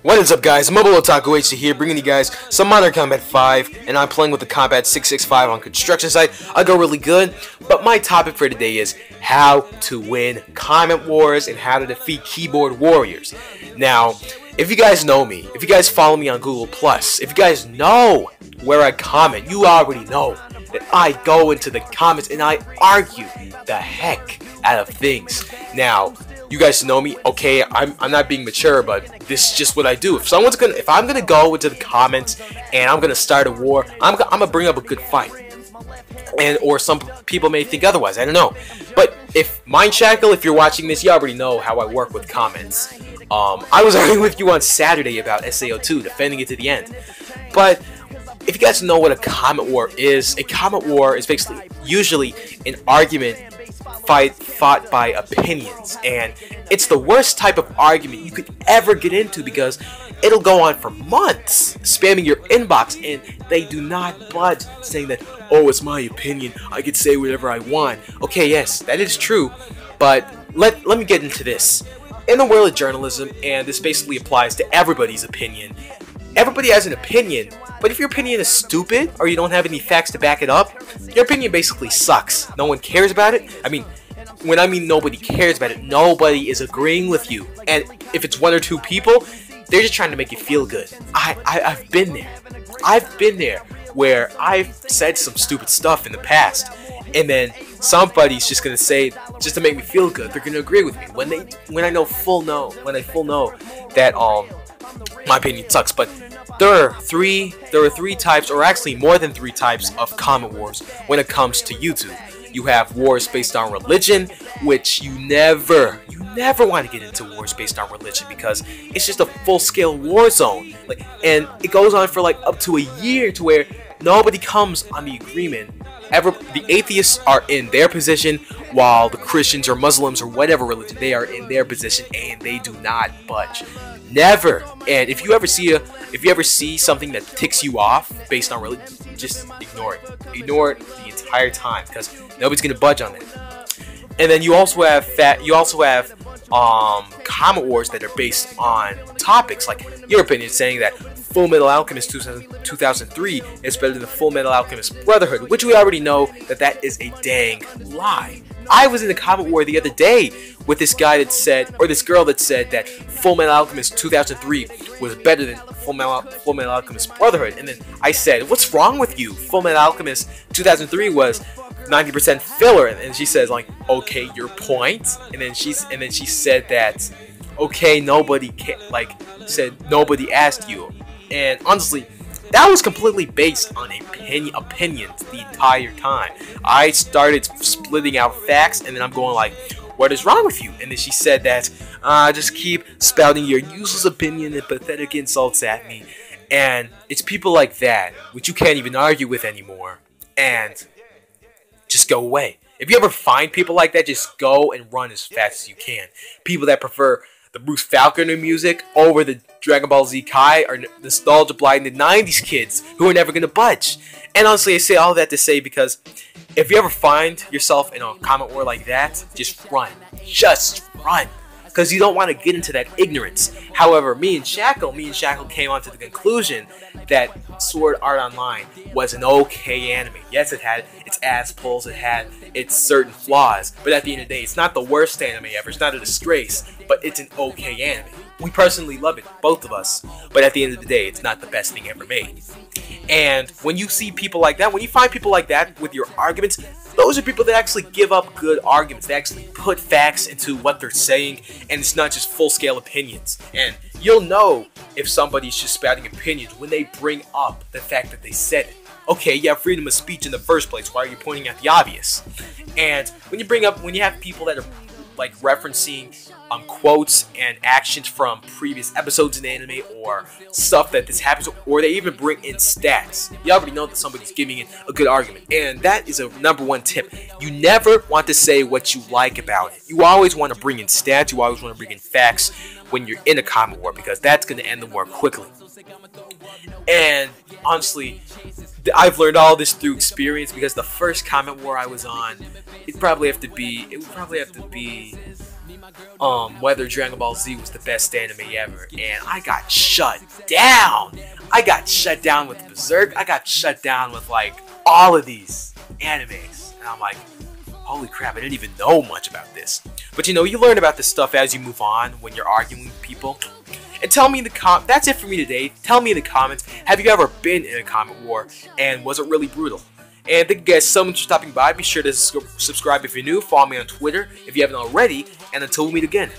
What is up, guys? Mobile Otaku HC here, bringing you guys some Modern Combat 5, and I'm playing with the Combat 665 on construction site. I go really good, but my topic for today is how to win comment wars and how to defeat keyboard warriors. Now, if you guys know me, if you guys follow me on Google+, if you guys know where I comment, you already know that I go into the comments and I argue the heck out of things. Now, you guys know me, okay, I'm not being mature, but this is just what I do. If I'm gonna go into the comments and I'm gonna start a war, I'm gonna bring up a good fight. Or some people may think otherwise, I don't know. But if Mindshackle, if you're watching this, you already know how I work with comments. I was arguing with you on Saturday about SAO2, defending it to the end. But if you guys know what a comment war is basically usually an argument fought by opinions, and it's the worst type of argument you could ever get into because it'll go on for months, spamming your inbox, and they do not budge, saying that, oh, it's my opinion, I can say whatever I want. Okay, yes, that is true, but let me get into this. In the world of journalism, and this basically applies to everybody's opinion, everybody has an opinion, but if your opinion is stupid, or you don't have any facts to back it up, your opinion basically sucks. No one cares about it. When I mean nobody cares about it, nobody is agreeing with you. And if it's one or two people, they're just trying to make you feel good. I've been there. I've been there where I've said some stupid stuff in the past, and then somebody's just gonna say, just to make me feel good, they're gonna agree with me when I full know that my opinion sucks. But there are three types, or actually more than three types of comment wars when it comes to YouTube. You have wars based on religion, which you never want to get into wars based on religion because it's just a full-scale war zone. And it goes on for up to a year to where nobody comes on the agreement. The atheists are in their position, while the Christians or Muslims or whatever religion, they are in their position and they do not budge. Never. And if you ever see something that ticks you off based on religion, just ignore it. Ignore it the entire time because nobody's gonna budge on it. And then you also have comment wars that are based on topics, like your opinion saying that Full Metal Alchemist 2003 is better than Full Metal Alchemist Brotherhood, which we already know that is a dang lie. I was in a comment war the other day with this guy that said, or this girl that said, that Full Metal Alchemist 2003 was better than Full Metal Alchemist Brotherhood, and then I said, what's wrong with you? Full Metal Alchemist 2003 was 90% filler, and she says okay, your point, and then she said that, okay, nobody asked you, and honestly, that was completely based on opinions the entire time. I started splitting out facts, and then I'm going what is wrong with you? And then she said that, just keep spouting your useless opinion and pathetic insults at me. And it's people like that, which you can't even argue with anymore, and just go away. If you ever find people like that, just go and run as fast as you can. People that prefer the Bruce Falconer music over the Dragon Ball Z Kai are nostalgia blinded 90s kids who are never going to budge. And honestly, I say all that to say because if you ever find yourself in a comment war like that, just run. Just run. Because you don't want to get into that ignorance. However, me and Shackle came on to the conclusion that Sword Art Online was an okay anime. Yes, it had its ass pulls, it had its certain flaws, but at the end of the day, it's not the worst anime ever, it's not a disgrace, but it's an okay anime. We personally love it, both of us, but at the end of the day, it's not the best thing ever made. And when you see people like that, when you find people like that with your arguments, those are people that actually give up good arguments. They actually put facts into what they're saying, and it's not just full-scale opinions. And you'll know if somebody's just spouting opinions when they bring up the fact that they said it. Okay, you have freedom of speech in the first place. Why are you pointing at the obvious? And when you have people that are referencing quotes and actions from previous episodes in anime or stuff that this happens, or they even bring in stats, you already know that somebody's giving it a good argument. And that is a #1 tip. You never want to say what you like about it. You always want to bring in stats, you always want to bring in facts when you're in a comment war, because that's going to end the war quickly. And honestly, I've learned all this through experience, because the first comment war I was on, it would probably have to be whether Dragon Ball Z was the best anime ever, and I got shut down. I got shut down with Berserk. I got shut down with like all of these animes, and I'm like, holy crap, I didn't even know much about this. But you know, you learn about this stuff as you move on when you're arguing with people. And tell me in the that's it for me today. Tell me in the comments, have you ever been in a comment war, and was it really brutal? And thank you guys so much for stopping by. Be sure to subscribe if you're new. Follow me on Twitter if you haven't already. And until we meet again.